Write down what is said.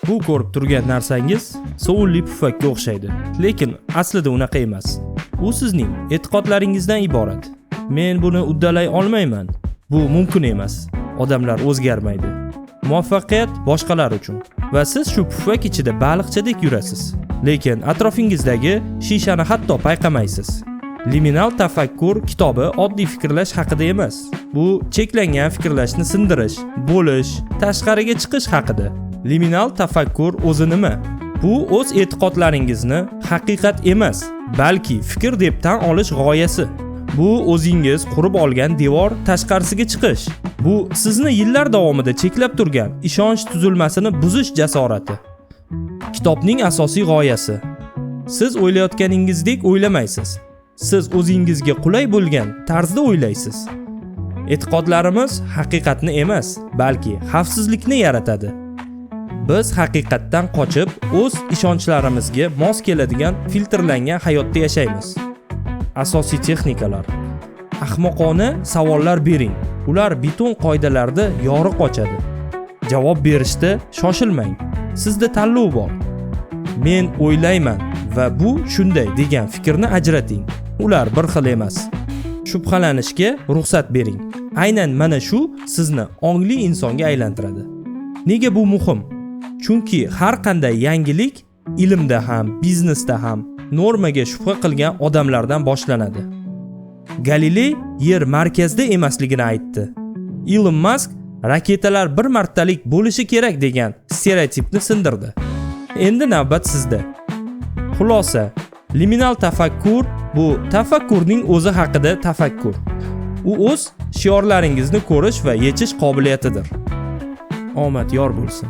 Bu ko'rib turgan narsangiz sovunli pufakka o'xshaydi, lekin aslida unaqa emas. U sizning e'tiqodlaringizdan iborat. Men buni uddalay olmayman. Bu mumkin emas. Odamlar o'zgarmaydi. Muvaffaqiyat boshqalar uchun va siz shu pufak ichida baliqchadek yurasiz, lekin atrofingizdagi shishani hatto payqamaysiz. Liminal tafakkur kitobi oddiy fikrlash haqida emas. Bu cheklangan fikrlashni sindirish, bo'lish, tashqariga chiqish haqida. Liminal tafakkur o'zi nima? Bu o'z e'tiqodlaringizni haqiqat emas, balki fikr deb tan olish g'oyasi. Bu o'zingiz qurib olgan devor tashqarisiga chiqish. Bu sizni yillar davomida cheklab turgan ishonch tuzilmasini buzish jasorati. Kitobning asosiy g'oyasi. Siz o'ylayotganingizdek o'ylamaysiz. Siz o'zingizga qulay bo'lgan tarzda o'ylaysiz. E'tiqodlarimiz haqiqatni emas, balki xavfsizlikni yaratadi. Biz haqiqatdan qochib, o'z ishonchlarimizga mos keladigan filtrlangan hayotda yashaymiz. Asosiy texnikalar. Ahmoqona savollar bering. Ular beton qoidalarda yoriq ochadi. Javob berishda shoshilmang. Sizda tanlov bor. Men o'ylayman va bu shunday degan fikrni ajrating. Ular bir xil emas. Shubhalanishga ruxsat bering. Aynan mana shu sizni ongli insonga aylantiradi. Nega bu muhim? Chunki har qanday yangilik ilmda ham, biznesda ham normaga shubha qilgan odamlardan boshlanadi. Galiley yer markazda emasligini aytdi. Elon Musk raketalar bir martalik bo'lishi kerak degan stereotipni sindirdi. Endi navbat sizda. Xulosa: liminal tafakkur bu tafakkurning o'zi haqida tafakkur. U o'z shiorlaringizni ko'rish va yechish qobiliyatidir. Omad yor bo'lsin.